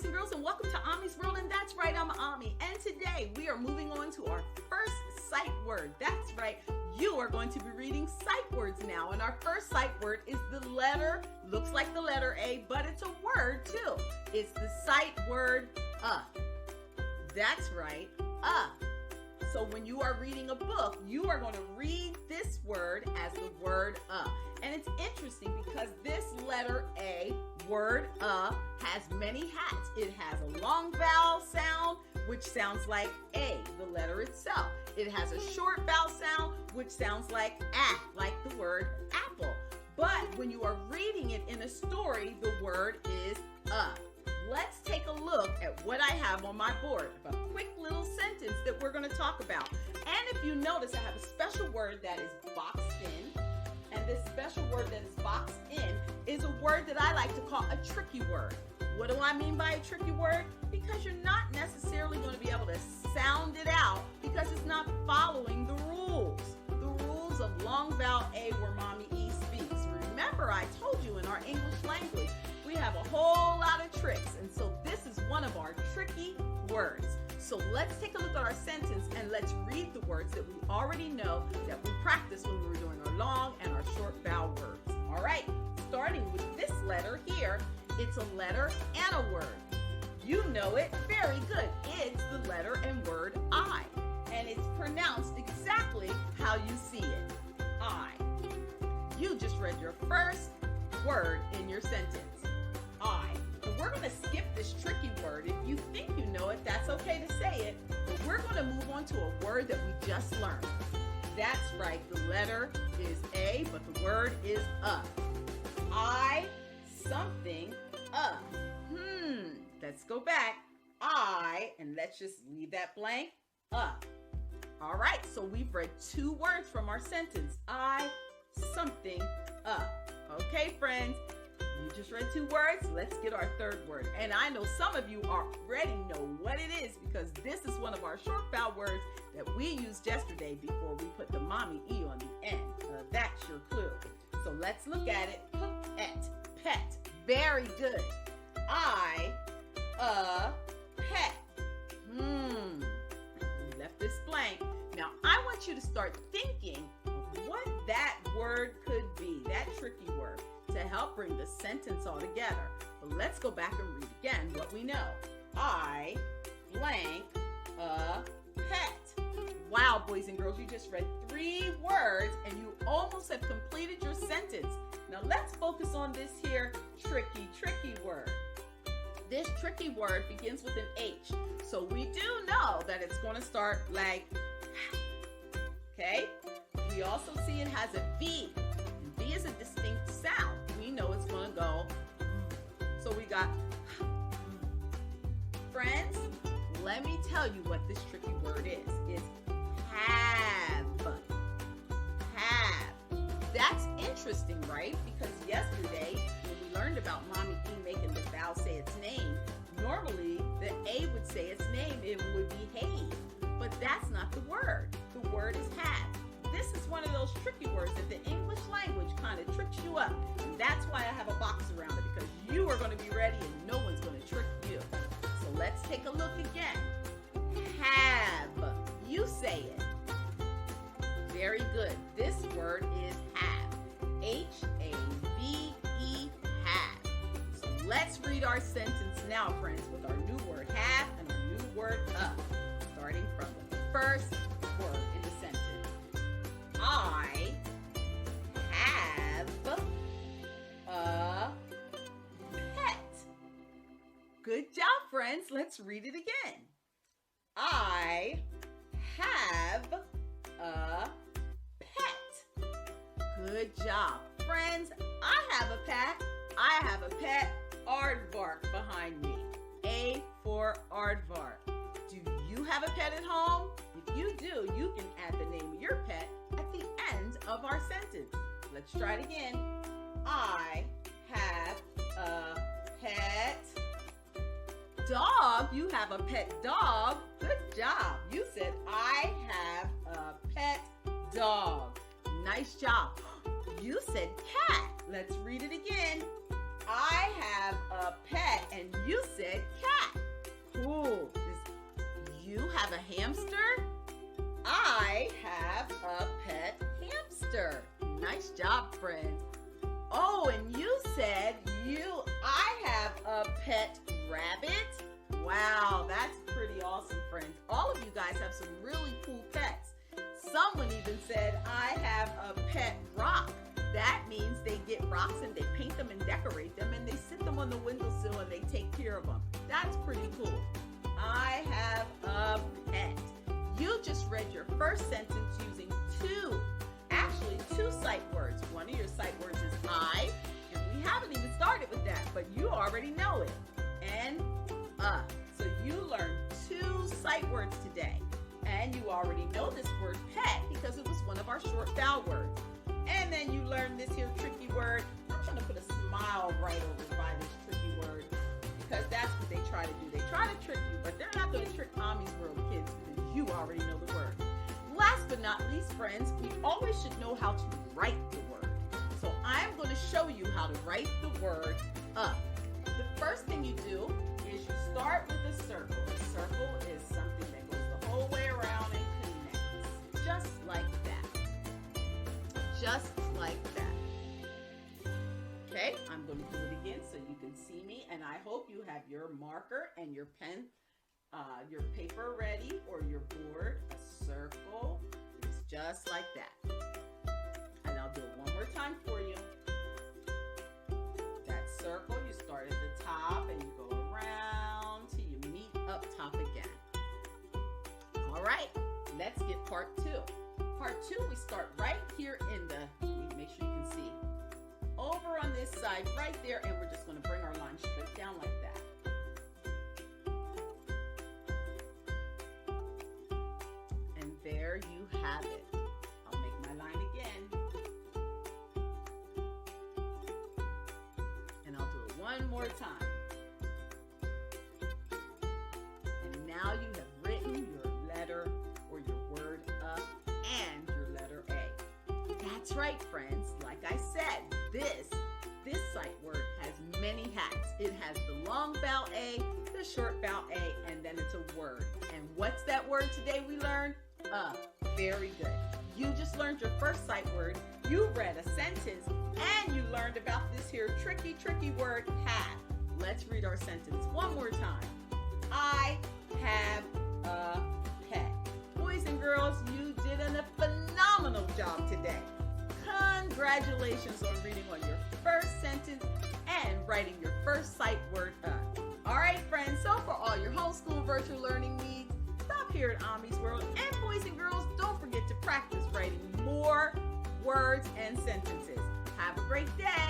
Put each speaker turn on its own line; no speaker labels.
boys and girls, and welcome to Ommy'z World. And that's right, I'm Ommy. And today we are moving on to our first sight word. That's right, you are going to be reading sight words now. And our first sight word is the letter, looks like the letter A, but it's a word too. It's the sight word That's right, So when you are reading a book, you are going to read this word as the word And it's interesting because this letter A, word has many hats. It has a long vowel sound, which sounds like A, the letter itself. It has a short vowel sound, which sounds like like the word apple. But when you are reading it in a story, the word is Let's take a look at what I have on my board. A quick little sentence that we're going to talk about. And if you notice, I have a special word that is boxed in. And this special word that is boxed in is a word that I like to call a tricky word. What do I mean by a tricky word? Because you're not necessarily going to be able to sound it out because it's not following the rules. The rules of long vowel A where Mommy E speaks. Remember, I told you in our English language, we have a whole lot of tricks. And so this is one of our tricky words. So let's take a look at our sentence and let's read the words that we already know that we practiced when we were doing our long and our short vowel words. All right, starting with this letter here, it's a letter and a word. You know it very good. It's the letter and word I. And it's pronounced exactly how you see it. I. You just read your first word in your sentence. I. And we're going to skip this tricky word. If you think you know it, that's okay to say it. But we're going to move on to a word that we just learned. That's right. The letter is A, but the word is I something Let's go back. I, and let's just leave that blank. All right, so we've read two words from our sentence. I something Okay, friends. You just read two words. Let's get our third word. And I know some of you already know what it is because this is one of our short vowel words that we used yesterday before we put the Mommy E on the end. That's your clue. So let's look at it. Pet. Very good. I, pet. We left this blank. Now I want you to start thinking of what that word could be, that tricky word, to help bring the sentence all together. But let's go back and read again what we know. I blank a pet. Wow, boys and girls, you just read three words and you almost have completed your sentence. Now let's focus on this here tricky word. This tricky word begins with an H. So we do know that it's going to start like, okay? We also see it has a V. And V is a distinct sound. We know it's going to go. So we got, friends, let me tell you what this tricky word is. It's have. That's interesting, right? Because yesterday, when we learned about Mommy E making the vowel say its name, normally the A would say its name, it would behave. But that's not the word. The word is have. This is one of those tricky words that the English language kind of tricks you up. And that's why I have a box around it, because you are going to be ready and no one's going to trick you. So let's take a look again. Have. You say it. Very good. This word is have. H-A-V-E, have. So let's read our sentence now, friends, with our new word have and our new word starting from the first word in the sentence. I have a pet. Good job, friends. Let's read it again. I have a pet. Good job. Friends, I have a pet. I have a pet. Aardvark behind me. A for aardvark. Do you have a pet at home? If you do, you can add the name of your pet at the end of our sentence. Let's try it again. I have a pet dog. You have a pet dog. Good job. You said, I have a pet dog. Nice job. You said cat. Let's read it again. I have a pet, and you said cat. Cool. You have a hamster? I have a pet hamster. Nice job, friends. Oh, and you said I have a pet rabbit? Wow, that's pretty awesome, friends. All of you guys have some really cool pets. Someone even said, I have a pet rock. That means they get rocks and they paint them and decorate them and they sit them on the windowsill and they take care of them. That's pretty cool. I have a pet. You just read your first sentence using two sight words. One of your sight words is I, and we haven't even started with that, but you already know it. And so you learned two sight words today. And you already know this word pet because it was one of our short vowel words. And then you learned this here tricky word. I'm trying to put a smile right over by this tricky word because that's what they try to do. They try to trick you, but they're not going to trick Ommy'z World kids because you already know the word. Last but not least, friends, we always should know how to write the word. So I'm going to show you how to write the word up. The first thing you do is you start with a circle. A circle is something that goes the whole way around and connects. Just like that. Just like that. Okay, I'm going to do it again so you can see me, and I hope you have your marker and your pen, your paper ready, or your board. A circle is just like that. And I'll do it one more time for you. That circle, you start at the top and you go around till you meet up top again. All right, let's get part two. Part two, we start right here in the, make sure you can see, over on this side right there, and we're just going to bring our line straight down like that. And there you have it. I'll make my line again. And I'll do it one more time. And now you have written your letter or your word up and your letter A. That's right, friends. Like I said, this sight word has many hats. It has the long vowel A, the short vowel A, and then it's a word. And what's that word today we learned? Very good. You just learned your first sight word. You read a sentence, and you learned about this here tricky word, hat. Let's read our sentence one more time. I have a pet. Boys and girls, you did a phenomenal job today. Congratulations on reading on your first sentence and writing your first sight word up. All right, friends, so for all your homeschool virtual learning needs, stop here at Ommy'z World. And boys and girls, don't forget to practice writing more words and sentences. Have a great day.